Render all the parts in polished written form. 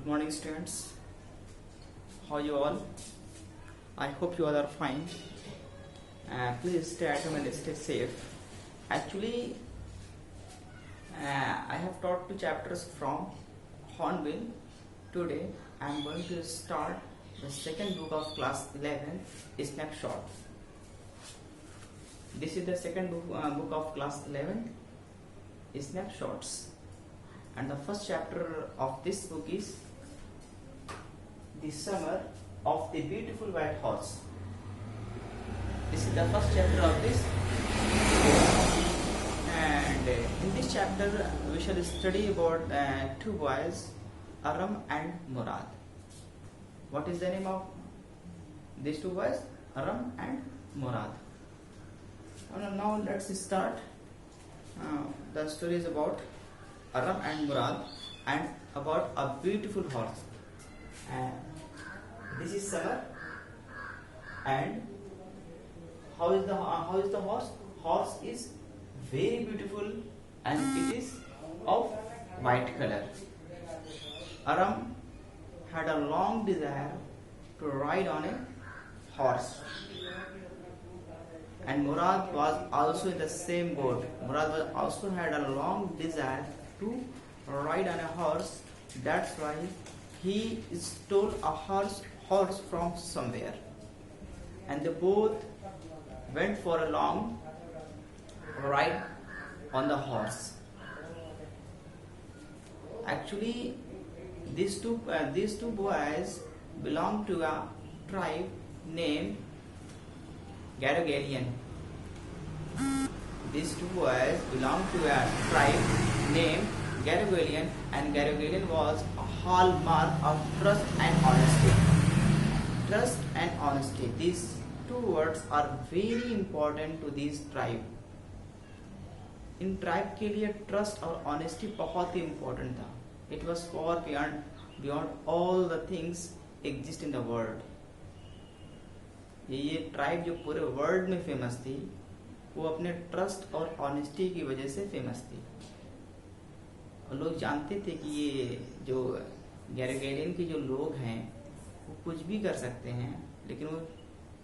Good morning, students. How are you all? I hope you all are fine. Please stay at home and stay safe. Actually, I have taught two chapters from Hornbill. Today, I am going to start the second book of class 11, Snapshot. This is the second book of class 11, Snapshots. And the first chapter of this book is The Summer of the Beautiful White Horse. This is the first chapter of this, and in this chapter we shall study about two boys, Aram and Murad. What is the name of these two boys? Aram and Murad. Now let's start. The story is about Aram and Murad and about a beautiful horse. This is summer, and how is the horse? Horse is very beautiful and it is of white color. Aram had a long desire to ride on a horse, and Murad was also in the same boat. Murad also had a long desire to ride on a horse. That's why he stole a horse from somewhere, and they both went for a long ride on the horse. Actually, these two boys belong to a tribe named Garogalian. These two boys belong to a tribe named Garogalian, and Garogalian was a hallmark of trust and honesty. Trust and honesty. These two words are very important to this tribe. In tribe के लिए trust और honesty बहुत ही important था. It was for beyond all the things exist in the world. ये tribe जो पूरे world में famous थी, वो अपने ट्रस्ट और ऑनेस्टी की वजह से फेमस थी. और लोग जानते थे कि ये जो गैरोगेलियन के जो लोग हैं वो कुछ भी कर सकते हैं, लेकिन वो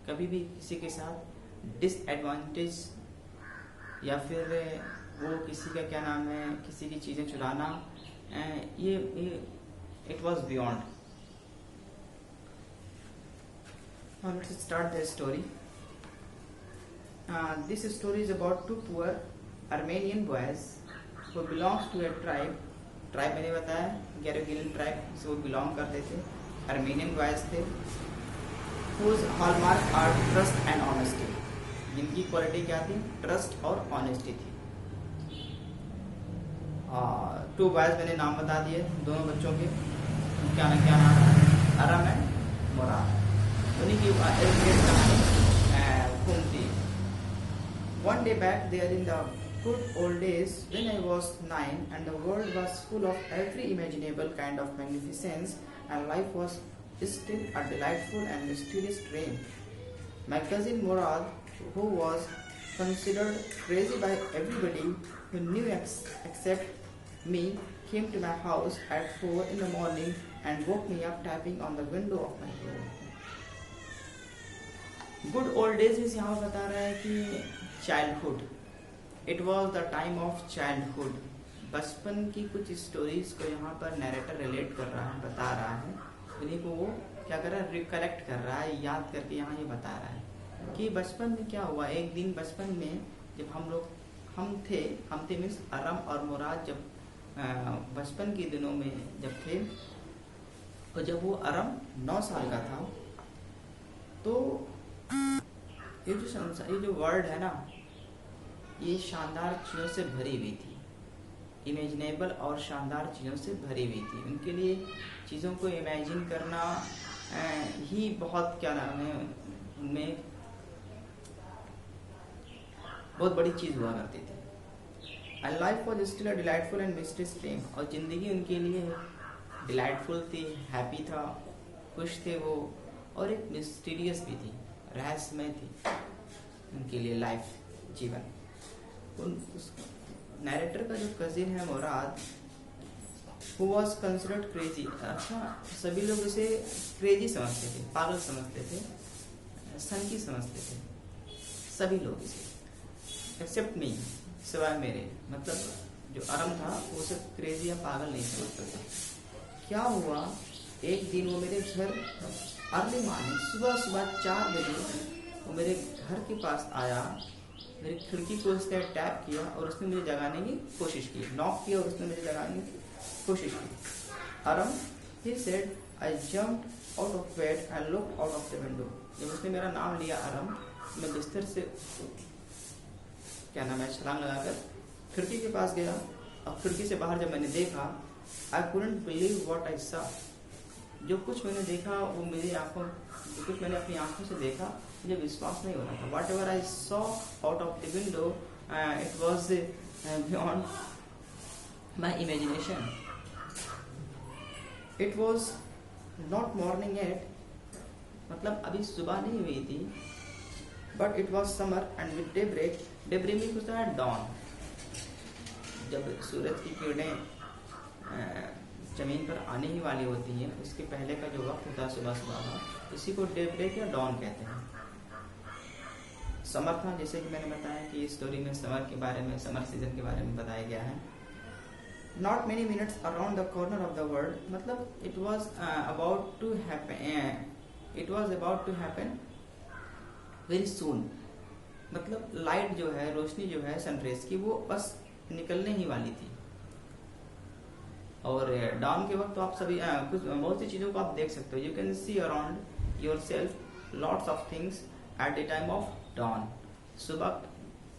कभी भी किसी के साथ डिसएडवांटेज या फिर वो किसी का क्या नाम है, किसी की चीजें चुराना, ये it was beyond. Now let's start the story. This story is about two poor Armenian boys who belongs to a tribe. Tribe मैंने बताया गैरोगेलियन ट्राइब से वो बिलोंग करते थे. अर्मेनियन बॉयज थे. whose hallmark are trust and honesty. जिनकी quality क्या थी? ट्रस्ट और ऑनेस्टी थी. टू बॉयज मैंने नाम बता दिए दोनों बच्चों के. क्या नाम है? अरम एंड मुराद. उन्हीं की कहानी घूमती. One day back there in the good old days when I was 9 and the world was full of every imaginable kind of magnificence and life was still a delightful and mysterious dream. My cousin Murad, who was considered crazy by everybody who knew except me, came to my house at 4 in the morning and woke me up tapping on the window of my room. Good old days इस यहाँ बता रहा है कि childhood. It was the time of childhood. बचपन की कुछ stories को यहाँ पर नैरेटर रिलेट कर रहा है, बता रहा है. उन्हीं को वो क्या कर रहा है? रिकलेक्ट कर रहा है, याद करके यहाँ ये बता रहा है कि बचपन में क्या हुआ. एक दिन बचपन में जब हम थे मीन्स अरम और मुराद जब बचपन के दिनों में जब थे, और जब वो अरम 9 साल का था, तो ये जो वर्ल्ड है ना, ये शानदार चीज़ों से भरी हुई थी. इमेजिनेबल और शानदार चीज़ों से भरी हुई थी. उनके लिए चीज़ों को इमेजिन करना ही बहुत क्या नाम है, उनमें बहुत बड़ी चीज़ हुआ करती थी. And life was still a delightful and mysterious time. और ज़िंदगी उनके लिए डिलाइटफुल थी, हैप्पी था, खुश थे वो, और एक मिस्टीरियस भी थी, रहस्यमय थी उनके लिए लाइफ, जीवन. नैरेटर का जो कजिन है मुराद, who was considered crazy। अच्छा, सभी लोग इसे क्रेजी समझते थे, पागल समझते थे, सनकी समझते थे, सभी लोग इसे, एक्सेप्ट मी, सिवाय मेरे। मतलब जो अरम था वो उसे क्रेजी या पागल नहीं समझता था। क्या हुआ, एक दिन वो मेरे घर अर्ली मॉर्निंग, सुबह 4 बजे वो मेरे घर के पास आया, मेरी खिड़की को उसने टैप किया और उसने मुझे जगाने की कोशिश की, नॉक किया और उसने मुझे जगाने की कोशिश की। अरम, he said, I jumped out of bed and looked out of the window। जब उसने मेरा नाम लिया अरम, मैं बिस्तर से छलांग लगाकर खिड़की के पास गया। अब खिड़की से बाहर जब मैंने देखा, I couldn't believe what I saw। जो कुछ मैंने देखा वो मेरी आंखों, जो कुछ मैंने अपनी आंखों से देखा, मुझे विश्वास नहीं हो रहा था। Whatever I saw out of the window, it was beyond my imagination। It was not morning yet, मतलब अभी सुबह नहीं हुई थी, but it was summer and with daybreak, daybreak में कुछ था dawn, जब सूरज की किरणें जमीन पर आने ही वाली होती हैं, उसके पहले का जो वक्त होता है सुबह सुबह का, इसी को डेब्रेक या डॉन कहते हैं। समर था, जैसे कि मैंने बताया कि इस स्टोरी में समर के बारे में, समर सीजन के बारे में बताया गया है। Not many minutes around the corner of the world, मतलब it was about to happen very soon। मतलब लाइट जो है, रोशनी जो है सनराइज की, वो बस निकलने ही वाली थी। और डाउन के वक्त तो आप सभी कुछ बहुत सी चीज़ों को आप देख सकते हो। You can see around your self lots of things at the time of down. सुबह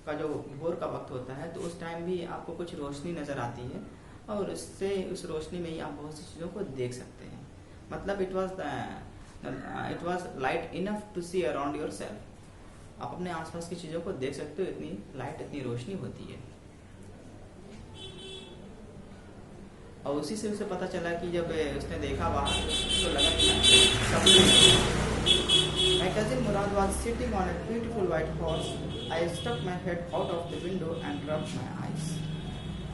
का जो भोर का वक्त होता है, तो उस टाइम भी आपको कुछ रोशनी नज़र आती है और उससे, उस रोशनी में ही आप बहुत सी चीज़ों को देख सकते हैं। मतलब it was light enough to see around yourself. आप अपने आसपास की चीज़ों को देख सकते हो, इतनी लाइट, इतनी रोशनी होती है। और उसी से उसे पता चला कि जब उसने देखा बाहर, तो लगा कि My cousin Murad was sitting on a beautiful white horse। I stuck my head out of the window and rubbed my eyes।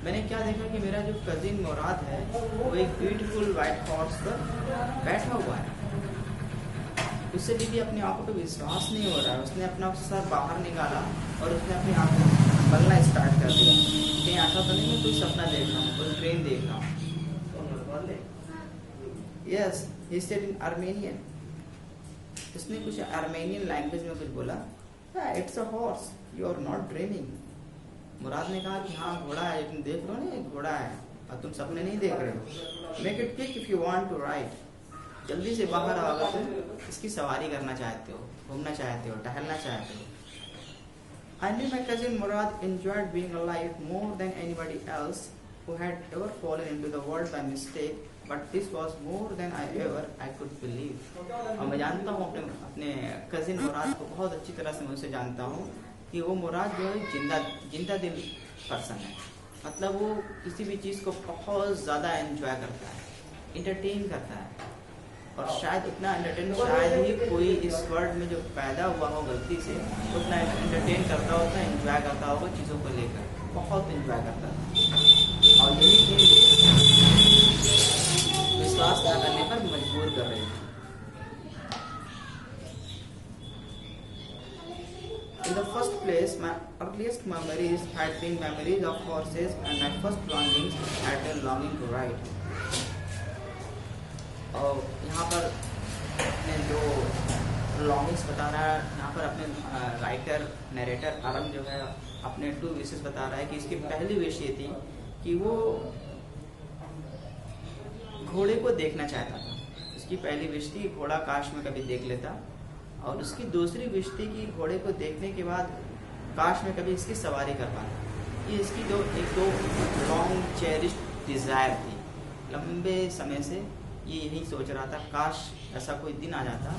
मैंने क्या देखा कि मेरा जो कजिन मुराद है वो एक ब्यूटीफुल वाइट हॉर्स पर बैठा हुआ है। उससे भी अपनी आंखों पर विश्वास नहीं हो रहा है। उसने अपना सर बाहर निकाला और उसने अपनी आंखों मलना स्टार्ट कर दिया। कहीं ऐसा तो नहीं मैं कोई सपना देख रहा हूँ, कोई ट्रेन देख रहा हूँ। Yes, he said in Armenian। उसने कुछ आर्मेनियन लैंग्वेज में कुछ बोला। It's a horse, you are not dreaming। मुराद ने कहा कि हाँ घोड़ा है, तुम देख रहे हो ना, एक घोड़ा है और तुम सपने नहीं देख रहे हो। Make it quick if you want to ride। जल्दी से बाहर आओ अगर तुम इसकी सवारी करना चाहते हो, घूमना चाहते हो, टहलना चाहते हो। I knew my cousin Murad enjoyed being alive more than anybody else who had ever fallen into the world by mistake, but this was more than I could believe। और मैं जानता हूँ अपने कजिन मुराद को बहुत अच्छी तरह से, मैं उसे जानता हूँ कि वो मुराद जो है जिंदा दिल पर्सन है। मतलब वो किसी भी चीज़ को बहुत ज़्यादा एंजॉय करता है, इंटरटेन करता है। और शायद उतना एंटरटेन शायद ही कोई इस वर्ल्ड में जो पैदा हुआ हो गलती से उतना एंटरटेन करता होगा, एंजॉय करता होगा चीज़ों को लेकर, बहुत एंजॉय करता है। और यही चीज़ विश्वास न करने पर मजबूर कर रही है। In the first place, my earliest memories had been memories of horses, and my first longings had been longing to ride। और यहाँ पर अपने जो लॉन्गिंग्स बता रहा है, यहाँ पर अपने राइटर नरेटर अरम जो है अपने 2 विशेस बता रहा है कि इसकी पहली विश ये थी कि वो घोड़े को देखना चाहता था। उसकी पहली विश थी घोड़ा काश में कभी देख लेता, और उसकी दूसरी विश थी कि घोड़े को देखने के बाद काश में कभी इसकी सवारी कर पाता। ये इसकी एक लॉन्ग चेरिश्ड डिज़ायर थी। लंबे समय से ये यही सोच रहा था, काश ऐसा कोई दिन आ जाता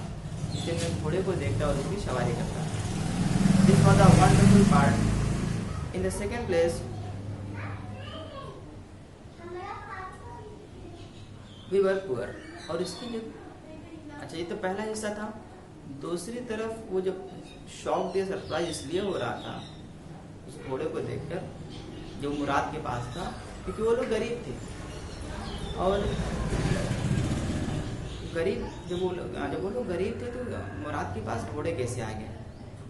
जिससे मैं घोड़े को देखता और उसकी सवारी करता। This was a wonderful part. In the second place we were poor. और इसकी जो, अच्छा ये तो पहला हिस्सा था। दूसरी तरफ वो जो शॉक या सरप्राइज इसलिए हो रहा था उस घोड़े को देखकर जो मुराद के पास था, क्योंकि वो लोग गरीब थे। और गरीब जब वो लोग गरीब थे तो मुराद के पास घोड़े कैसे आ गए,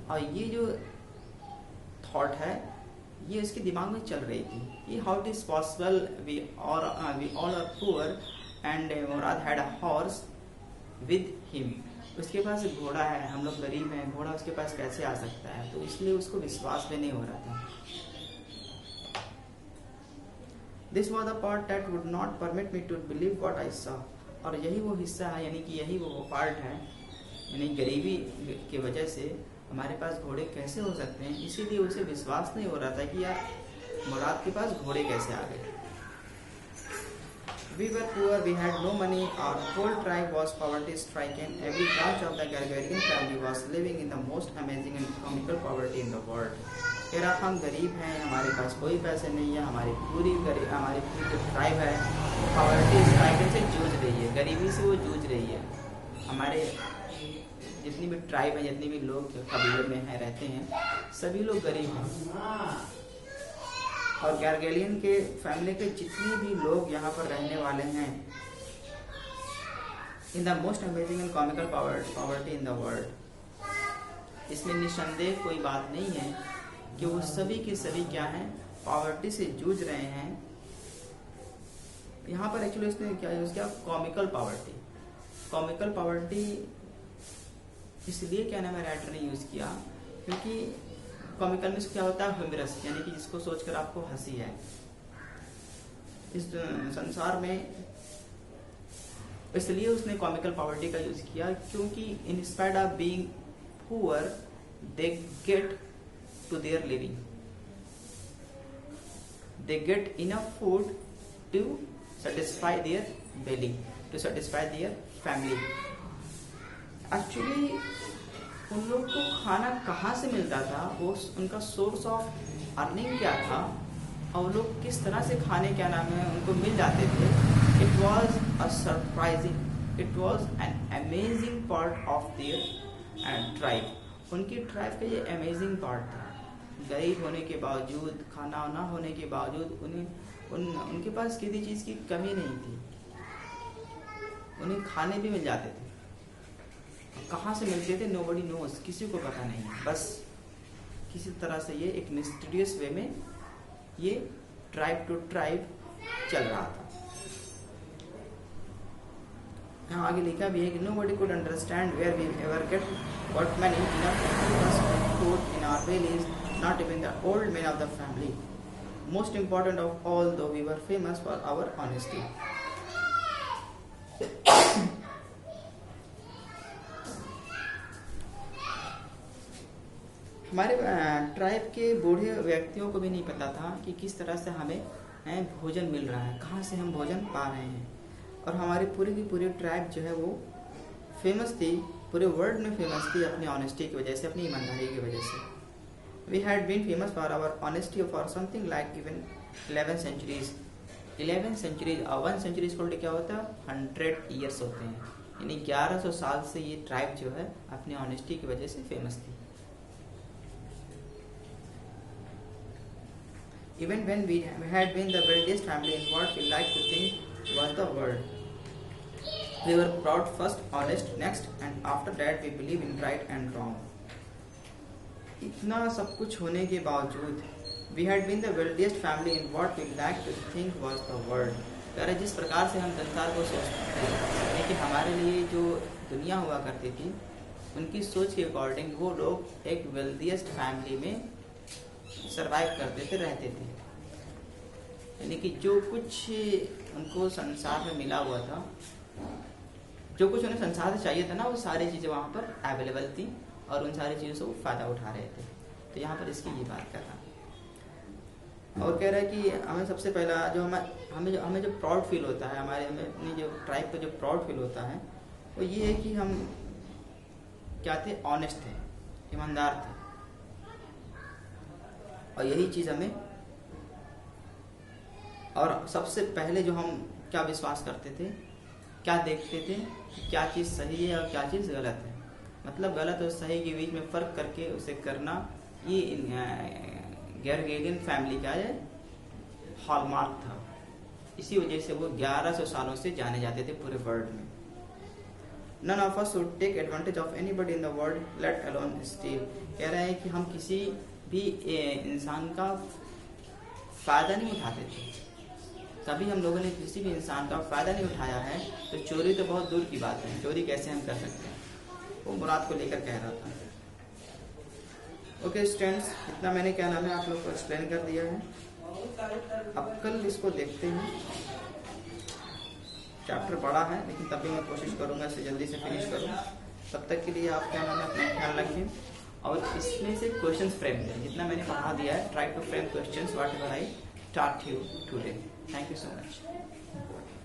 और ये जो थॉट है ये उसके दिमाग में चल रही थी, ये how it is possible we all are poor and Murad had a horse with him. उसके पास घोड़ा है, हम लोग गरीब हैं, घोड़ा उसके पास कैसे आ सकता है, तो इसलिए उसको विश्वास भी नहीं हो रहा था। This was the part that would not permit me to believe what I saw. और यही वो हिस्सा है, यानी कि यही वो पार्ट है, यानी गरीबी की वजह से हमारे पास घोड़े कैसे हो सकते हैं, इसीलिए उसे विश्वास नहीं हो रहा था कि यार मुराद के पास घोड़े कैसे आ गए। We were poor, we had no money, our whole tribe was poverty stricken, every branch of the Gargarian family was living in the most amazing and comical poverty in the world. कह रहा हम गरीब हैं, हमारे पास कोई पैसे नहीं है, हमारी पूरी जो ट्राइब है पॉवर्टी स्ट्राइकन से जूझ रही है, गरीबी से वो जूझ रही है। हमारे जितनी भी ट्राइब है, जितने भी लोग कबीले में हैं रहते हैं, सभी लोग गरीब हैं। और गार्गेलियन के फैमिली के जितने भी लोग यहाँ पर रहने वाले हैं, in the most amazing and comical poverty in the world, इसमें निसंदेह कोई बात नहीं है कि वो सभी के सभी क्या हैं, पॉवर्टी से जूझ रहे हैं। यहाँ पर एक्चुअली उसने क्या यूज किया, कॉमिकल पॉवर्टी। कॉमिकल पॉवर्टी इसलिए क्या नाम है राइटर ने यूज किया, क्योंकि कॉमिकल में क्या होता है, ह्यूमरस, यानी कि जिसको सोचकर आपको हंसी है। इस संसार में इसलिए उसने कॉमिकल पॉवर्टी का यूज किया, क्योंकि in spite of being poor they get to their living, they get enough food to satisfy their belly, to satisfy their family. Actually उन लोग को खाना कहाँ से मिलता था, वो उनका सोर्स ऑफ अर्निंग क्या था, और वो लोग किस तरह से खाने क्या नाम है उनको मिल जाते थे। It was a surprising, it was an amazing part of their tribe. उनकी ट्राइब का ये अमेजिंग पार्ट था, गरीब होने के बावजूद, खाना ना होने के बावजूद उनके पास किसी चीज़ की कमी नहीं थी, उन्हें खाने भी मिल जाते थे। कहाँ से मिलते थे नोबडी नोज, किसी को पता नहीं है, बस किसी तरह से ये एक मिस्टीरियस वे में ये ट्राइब टू ट्राइब चल रहा था। यहाँ आगे लिखा भी है कि nobody could understand where we ever get what many enough to keep us food in our bellies, not even the old men of the family. Most important of all, though, we were famous for our honesty. हमारे tribe के बूढ़े व्यक्तियों को भी नहीं पता था कि किस तरह से हमें भोजन मिल रहा है, कहाँ से हम भोजन पा रहे हैं। और हमारी पूरी की पूरी ट्राइब जो है वो फेमस थी, पूरे वर्ल्ड में फेमस थी अपनी ऑनेस्टी की वजह से, अपनी ईमानदारी की वजह से। We had been famous for our honesty for something like even 11 centuries। 11 centuries, 1 century बोलते क्या होता है, 100 years होते हैं, यानी 1100 साल से ये ट्राइब जो है अपनी ऑनेस्टी की वजह से फेमस थी। Even when we had been the wealthiest family in what we like to think was the world, we were proud first, honest next, and after that we believe in right and wrong. इतना सब कुछ होने के बावजूद we had been the wealthiest family in what we like to think was the world. यार जिस प्रकार से हम संसार को सोचते थे, लेकिन हमारे लिए जो दुनिया हुआ करती थी, उनकी सोच के अकॉर्डिंग वो लोग एक वेल्थिएस्ट फैमिली में सरवाइव करते थे, रहते थे। यानी कि जो कुछ उनको संसार में मिला हुआ था, जो कुछ उन्हें संसार से चाहिए था ना, वो सारी चीज़ें वहाँ पर अवेलेबल थी और उन सारी चीज़ों से वो फ़ायदा उठा रहे थे। तो यहाँ पर इसकी ये बात कर रहा और कह रहा है कि हमें सबसे पहला जो हमें जो प्राउड फील होता है, हमें अपनी जो ट्राइब का जो प्राउड फील होता है वो ये है कि हम क्या थे, ऑनेस्ट थे, ईमानदार थे। और यही चीज़ हमें, और सबसे पहले जो हम क्या विश्वास करते थे, क्या देखते थे कि क्या चीज़ सही है और क्या चीज़ गलत है, मतलब गलत और सही के बीच में फ़र्क करके उसे करना, ये गार्गेलियन फैमिली का ये हॉलमार्क था। इसी वजह से वो 1100 सालों से जाने जाते थे पूरे वर्ल्ड में। None of us should take advantage of anybody in the world, let alone steal। कह रहे हैं कि हम किसी भी इंसान का फायदा नहीं उठाते थे। कभी हम लोगों ने किसी भी इंसान का फायदा नहीं उठाया है, तो चोरी तो बहुत दूर की बात है, चोरी कैसे हम कर सकते हैं। वो मुराद को लेकर कह रहा था। ओके स्टूडेंट्स, इतना मैंने क्या नाम है आप लोग को एक्सप्लेन कर दिया है। अब कल इसको देखते हैं। चैप्टर बड़ा है, लेकिन तब भी मैं कोशिश करूंगा इसे जल्दी से फिनिश करूं। तब तक के लिए आप क्या नाम है अपना ख्याल रखें, और इसमें से क्वेश्चंस फ्रेम करें। जितना मैंने पढ़ा दिया है, try to frame questions whatever I taught you today. Thank you so much.